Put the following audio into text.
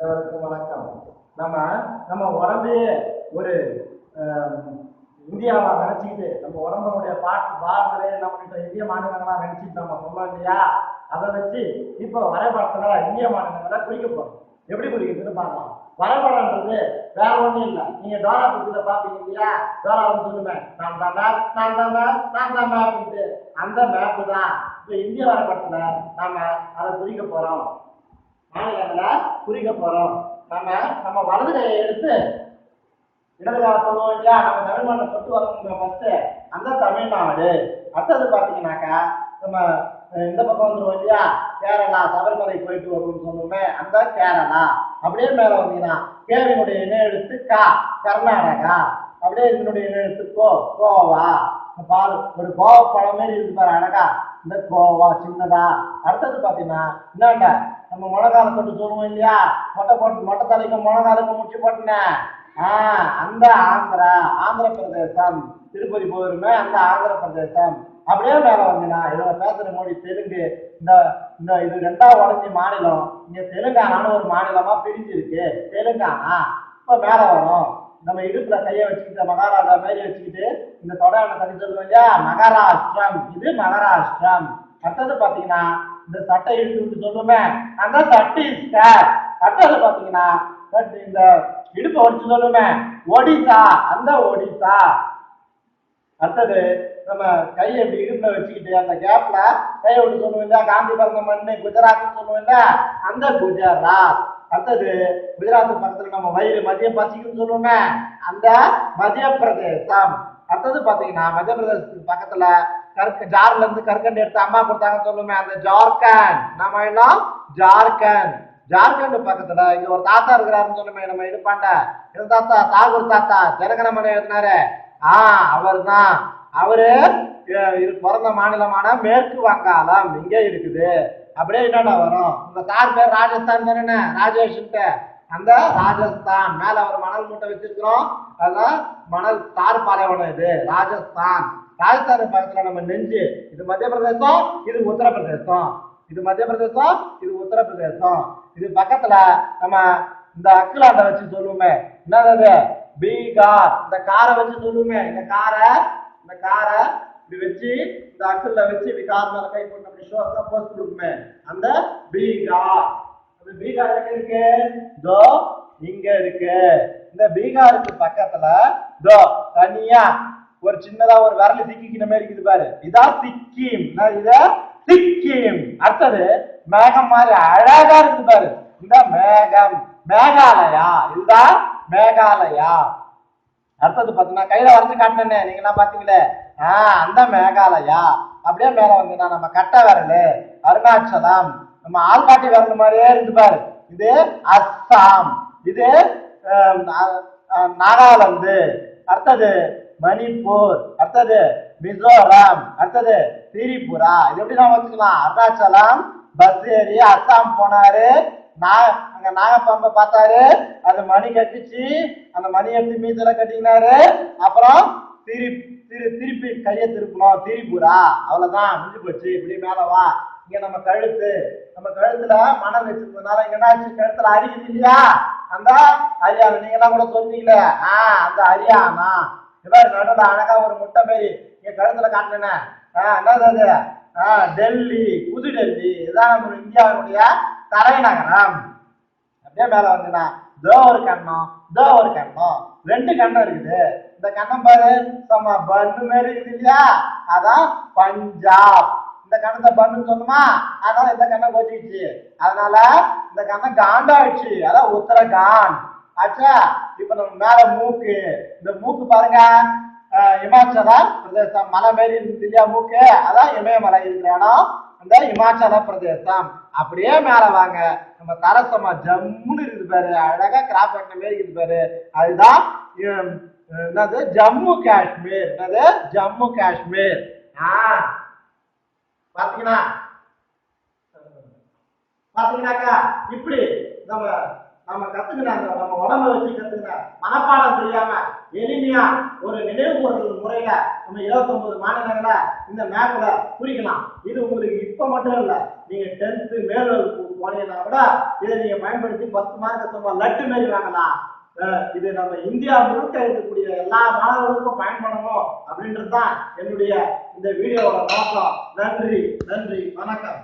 வணக்கம். நம்ம நம்ம உடம்பையே ஒரு இந்தியாவா நினைச்சுக்கிட்டு நம்ம உடம்புடைய பாகங்களே நம்ம இந்திய மாநிலங்களா நினைச்சிட்டு நம்ம சொன்னோம் இல்லையா? அதை வச்சு இப்போ வரைபடத்துல இந்திய மாநிலங்களை குறிக்க போறோம். எப்படி குறிக்கிறதுன்னு பார்க்கலாம். வரைபடம்ன்றது வேற ஒன்றும் இல்லை. நீங்க டோரா புத்தில பாப்பீங்க இல்லையா? டோரா வந்து சொல்லுங்க, நான் தான் மேப், நான் தான் மேப், நான் தான் மேப். அந்த மேப்பு தான் இப்போ இந்திய வரைபடத்துல நாம அதை குறிக்க போறோம். மாநிலங்களை குறிக்க போறோம். நம்ம வலது கையை எடுத்து இடது கால சொல்லுவோம் இல்லையா? நம்ம தமிழ் மண்ணை தொட்டு வரணும் ஃபர்ஸ்ட். அந்த தமிழ்நாடு. அடுத்தது பாத்தீங்கன்னாக்கா நம்ம இந்த பக்கம் வந்துருவோம் இல்லையா? கேரளா, சபரிமலை போயிட்டு வரும்னு சொல்லுவோமே, அந்த கேரளா. அப்படியே மேல வந்தீங்கன்னா கேவினுடைய இணை எழுத்து கா, கர்நாடகா. அப்படியே இதனுடைய இணை எழுத்து கோ, கோவா. பாரு, ஒரு கோவா பழம் மாதிரி இருக்கு பாரு அழகா, இந்த கோவா சின்னதா. அடுத்தது பாத்தீங்கன்னா என்னண்ட நம்ம முழங்கால தொட்டு சொல்லுவோம் இல்லையா? மொட்டை தலைக்கும் முழங்காலுக்கும் முடிச்சு போட்டேன். அந்த ஆந்திரா, ஆந்திர பிரதேசம். திருப்பதி போயிருமே அந்த ஆந்திர பிரதேசம். அப்படியே மேல வந்தீங்கன்னா இதோட பேசுற மொழி தெலுங்கு. இந்த இந்த இது ரெண்டாவது உடஞ்சி மாநிலம். இங்க தெலுங்கானான்னு ஒரு மாநிலமா பிரிஞ்சிருக்கு, தெலுங்கானா. இப்ப மேல வரும். நம்ம இடுப்புல கையை வச்சுக்கிட்ட மகாராஜா மாதிரி வச்சுக்கிட்டு இந்த தொடையான தனி சொல்லுவோம் இல்லையா? மகாராஷ்டிரம். இது மகாராஷ்டிரம். அடுத்தது பாத்தீங்கன்னா இந்த சட்டை இழுத்து விட்டு சொல்லுமே, அந்த சட்டீஸ்கர். அடுத்தது பாத்தீங்கன்னா இந்த இடுப்பை ஒடிச்சு சொல்லுமே, ஒடிசா. அந்த ஒடிசா. அடுத்தது நம்ம கையை எப்படி இடுப்புல வச்சுக்கிட்டு அந்த கேப்ல கையை விட்டு சொல்லுவோம் இல்லையா? காந்தி பிறந்த மண்ணு குஜராத் சொல்லுவோம் இல்ல, அந்த குஜராத். அடுத்தது குஜராத் பக்கத்துல நம்ம வயிறு மத்திய பசிக்குன்னு சொல்லுவோமே, அந்த மத்திய பிரதேசம். அடுத்தது பாத்தீங்கன்னா மத்திய பிரதேசத்துக்கு பக்கத்துல ஜார்ல இருந்து கற்கண்டு எடுத்து அம்மா கொடுத்தாங்கன்னு சொல்லுமே, அந்த ஜார்க்கண்ட். நம்ம எல்லாம் ஜார்க்கண்ட். ஜார்க்கண்ட் பக்கத்துல இங்க ஒரு தாத்தா இருக்கிறாருன்னு சொல்லுமே, நம்ம இடுப்பாண்ட இந்த தாத்தா தாகூர் தாத்தா ஜனகணமனை எழுதினாரு. அவர் தான். அவரு பிறந்த மாநிலமான மேற்கு வங்காளம் இங்க இருக்குது. அப்படியே என்னடா வரும், உங்க தார் பேர் ராஜஸ்தான் தானே, ராஜேஷ். அந்த ராஜஸ்தான் மேல ஒரு மணல் மூட்டை வச்சிருக்கிறோம், அதான் மணல் தார் பாலைவனம். இது ராஜஸ்தான். ராஜஸ்தான் பக்கத்துல நம்ம நெஞ்சு. இது மத்திய பிரதேசம், இது உத்தரப்பிரதேசம். இது மத்திய பிரதேசம், இது உத்தரப்பிரதேசம். இது பக்கத்துல நம்ம இந்த அக்குலாண்ட வச்சு சொல்லுவோமே, என்னது, பீகார். இந்த காரை வச்சு சொல்லுவோமே, இந்த காரை இப்படி வச்சு இந்த அக்குல வச்சு கார் மேல கை போட்டு அப்படி ஷோக்கா போஸ்ட் கொடுக்குமே, அந்த பீகார். அந்த பீகார் எங்க இருக்கு? தோ இங்க இருக்கு. இந்த பீகாருக்கு பக்கத்துல தோ தனியா ஒரு சின்னதா ஒரு விரல சிக்கிக்கிற மாதிரி இருக்குது பாரு, இதான் சிக்கிம். இத சிக்கிம். அடுத்தது மேகம் மாதிரி அழகா இருக்குது பாரு, இந்த மேகம், மேகாலயா. இதுதான் மேகாலயா. அடுத்தது பாத்தீங்கன்னா கையில வரைஞ்சு காட்டினே, நீங்க எல்லாம் பாத்தீங்களே, அந்த மேகாலயா. அப்படியே மேல வந்தீங்கன்னா நம்ம கட்ட விரல் அருணாச்சலம். நம்ம ஆள்காட்டி விரல் மாதிரியே இருந்து பாரு, இது அஸ்ஸாம். இது நாகாலாந்து. அடுத்தது மணிப்பூர். அடுத்தது மிசோரம். அடுத்தது திரிபுரா. இது எப்படி நான் வச்சுக்கலாம்? அருணாச்சலம் பஸ் ஏறி அஸ்ஸாம் போனாரு, அங்க நாகப்பாம்பை பார்த்தாரு, அது மணி கட்டிச்சு, அந்த மணி எடுத்து மீசல கட்டினாரு. அப்புறம் திருப்பி கையை திருப்பணும், திரிபுரா. அவ்வளவுதான், முடிஞ்சு போச்சு. இப்படி மேலவா. இங்க நம்ம கழுத்துல மணல் வச்சிருந்ததுனால இங்க என்னாச்சு, கழுத்துல அரிக்குது இல்லையா? அந்த ஹரியானா. நீங்க எல்லாம் கூட சொல்றீங்களே, அந்த ஹரியானா. இவர் நடுவில் அழகா ஒரு முட்டை மாரி இங்க கழுத்துல காட்டினேன். என்னது அது? டெல்லி, புது டெல்லி. இதுதான் நம்ம இந்தியாவுடைய தலைநகரம். அப்படியே மேல வந்துன்னா தோ ஒரு கண்ணம், தோ ஒரு கண்ணம். ரெண்டு கண்ணம் இருக்குது. இந்த கண்ணம் பாரு, சம பன்னு மாதிரி இருக்குது இல்லையா? அதான் பஞ்சாப். இந்த கண்ணத்தை பன்னு சொன்னோமா, அதனால இந்த கண்ணம் கோச்சிடுச்சு. அதனால இந்த கண்ணம் காண்டாயிடுச்சு, அதான் உத்தரகாண்ட் ஆச்சா. இப்ப நம்ம மேல மூக்கு. இந்த மூக்கு பாருங்க, இமாச்சல பிரதேசம். மலை மாரி இருக்கு இல்லையா மூக்கு, அதான் இமயமலை இருக்கிற இடம் அந்த இமாச்சல பிரதேசம். அப்படியே மேல வாங்க, நம்ம தரசமா ஜம்முன்னு இருக்குது பாரு, அழகா கிராப் கட்ட மாரி இருக்குது பாரு, அதுதான் என்னது, ஜம்மு காஷ்மீர். என்னது, ஜம்மு காஷ்மீர். பாத்தீங்கன்னாக்கா இப்படி நம்ம நம்ம கத்துக்கின நம்ம உடம்ப வச்சு கத்துக்கின மனப்பாடம் தெரியாம எளிமையா ஒரு நினைவுகூறல் முறையில நம்ம 29 மாநிலங்களை இந்த மேப்ல குறிக்கலாம். இது உங்களுக்கு இப்ப மட்டும் இல்ல, நீங்க 10th மேல் வகுப்பு போனீங்கன்னா கூட இதை நீங்க பயன்படுத்தி 10 மார்க் சும்மா லட்டு மாரி வாங்கலாம். இது நம்ம இந்தியா முழுக்க இருக்கக்கூடிய எல்லா மாணவர்களுக்கும் பயன்படணும் அப்படின்றது தான் என்னுடைய இந்த வீடியோவோட நோக்கம். நன்றி, வணக்கம்.